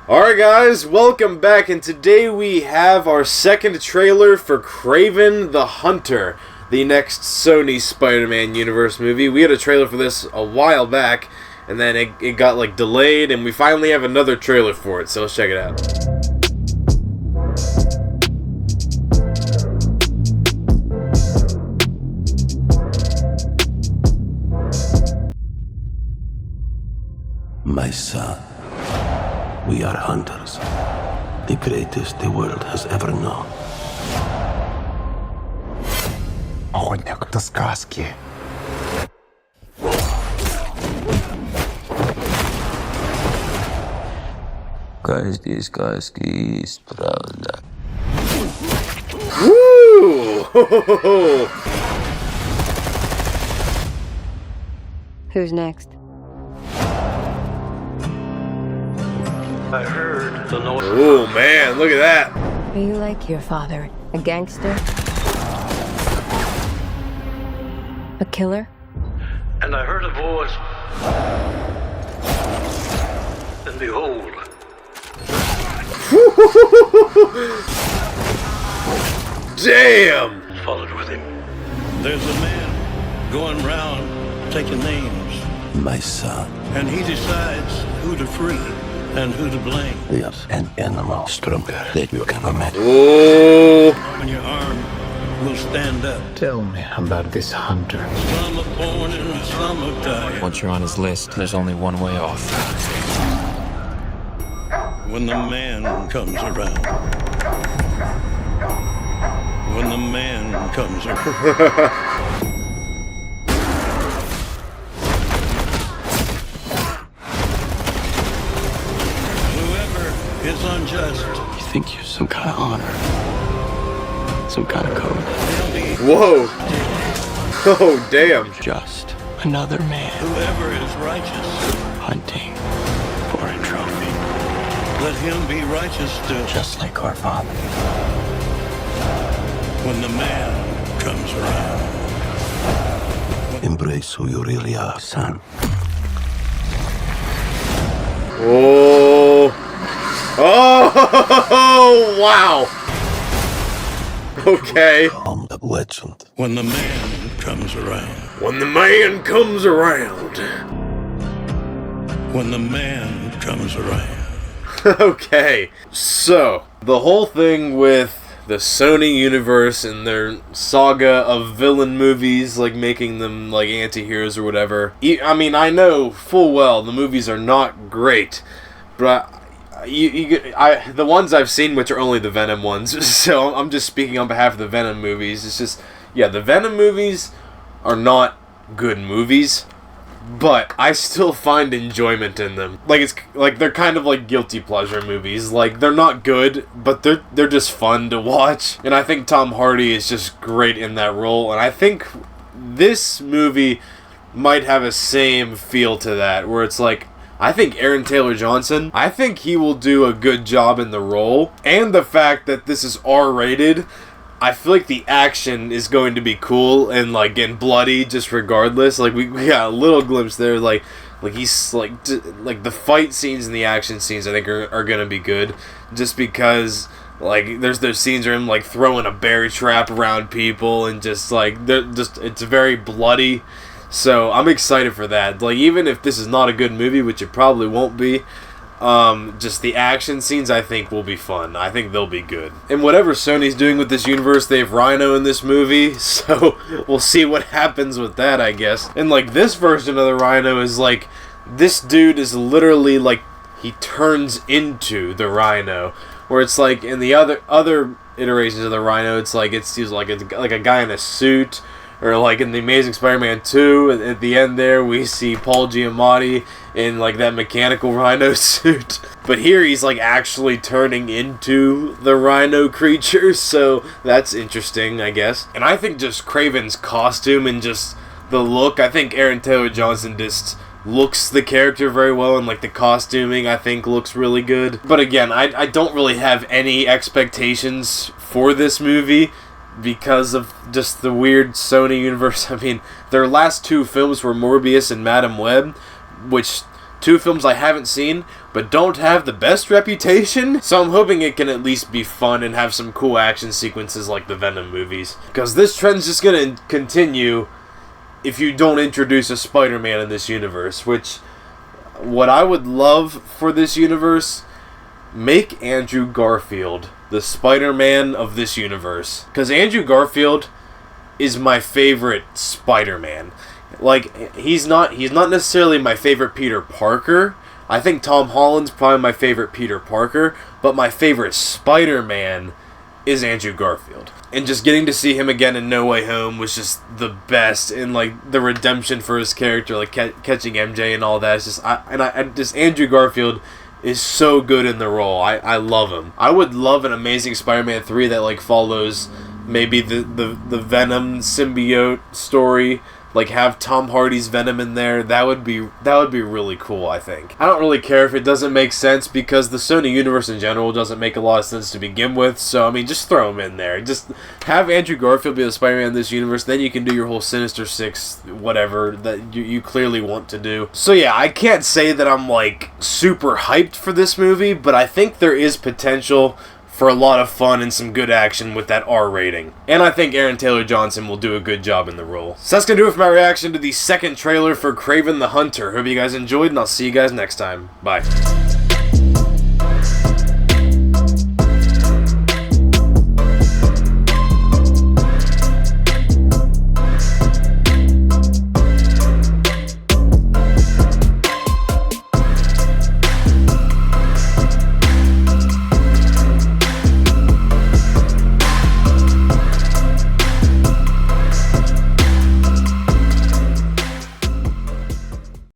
Alright guys, welcome back, and today we have our second trailer for Kraven the Hunter, the next Sony Spider-Man universe movie. We had a trailer for this a while back, and then it got like delayed, and we finally have another trailer for it, so let's check it out. My son, we are hunters, the greatest the world has ever known. Охотник до сказки. Каждый сказки есть правда. Woo! Who's next? I heard the noise. Oh man, look at that! Are you like your father? A gangster? A killer? And I heard a voice. And behold, Damn! followed with him. There's a man going round taking names. My son. And he decides who to free and who to blame. Yes, an animal stronger than you can imagine. Oh! When your arm will stand up. Tell me about this hunter. Some are born and some are dying. Once you're on his list, there's only one way off. When the man comes around. When the man comes around. Whoever is unjust. You think you're some kind of honor? Some kind of code? Whoa! Oh, damn. Just another man. Whoever is righteous. Hunting for a trophy. Let him be righteous still. Just like our father. When the man comes around. Embrace who you really are, son. Oh! Oh! Wow! Okay. I'm the legend. When the man comes around. When the man comes around. When the man comes around. Okay. So, the whole thing with the Sony universe and their saga of villain movies, like making them like anti-heroes or whatever. I mean, I know full well the movies are not great, but the ones I've seen, which are only the Venom ones, so I'm just speaking on behalf of the Venom movies. It's just, yeah, the Venom movies are not good movies, but I still find enjoyment in them. Like, it's like they're kind of like guilty pleasure movies. Like, they're not good, but they're just fun to watch. And I think Tom Hardy is just great in that role. And I think this movie might have a same feel to that, where it's like, I think Aaron Taylor Johnson, I think he will do a good job in the role. And the fact that this is R-rated, I feel like the action is going to be cool and like and bloody just regardless. Like we got a little glimpse there, like he's like the fight scenes and the action scenes I think are gonna be good, just because like there's those scenes where him like throwing a bear trap around people and just like it's very bloody. So I'm excited for that. Like, even if this is not a good movie, which it probably won't be, just the action scenes I think will be fun. I think they'll be good. And whatever Sony's doing with this universe, they have Rhino in this movie, so we'll see what happens with that, I guess. And like this version of the Rhino is like, this dude is literally like, he turns into the Rhino. Where it's like in the other iterations of the Rhino, it's like he's like a guy in a suit. Or like in the Amazing Spider-Man 2, at the end there, we see Paul Giamatti in like that mechanical Rhino suit. But here he's like actually turning into the Rhino creature, so that's interesting, I guess. And I think just Kraven's costume and just the look, I think Aaron Taylor Johnson just looks the character very well, and like the costuming I think looks really good. But again, I don't really have any expectations for this movie, because of just the weird Sony universe. I mean, their last two films were Morbius and Madam Web, which Two films I haven't seen, but don't have the best reputation, so I'm hoping it can at least be fun and have some cool action sequences like the Venom movies. Because this trend's just gonna continue if you don't introduce a Spider-Man in this universe, which, what I would love for this universe, make Andrew Garfield the Spider-Man of this universe. Because Andrew Garfield is my favorite Spider-Man. Like, he's not necessarily my favorite Peter Parker. I think Tom Holland's probably my favorite Peter Parker, but my favorite Spider-Man is Andrew Garfield. And just getting to see him again in No Way Home was just the best, and like the redemption for his character, like catching MJ and all that. It's just Andrew Garfield is so good in the role. I love him. I would love an Amazing Spider-Man 3 that like follows maybe the Venom symbiote story. Like, have Tom Hardy's Venom in there. That would be really cool, I think. I don't really care if it doesn't make sense, because the Sony universe in general doesn't make a lot of sense to begin with. So, I mean, just throw him in there. Just have Andrew Garfield be the Spider-Man in this universe. Then you can do your whole Sinister Six, whatever, that you clearly want to do. So, yeah, I can't say that I'm, like, super hyped for this movie, but I think there is potential for a lot of fun and some good action with that R rating. And I think Aaron Taylor-Johnson will do a good job in the role. So that's going to do it for my reaction to the second trailer for Kraven the Hunter. Hope you guys enjoyed, and I'll see you guys next time. Bye.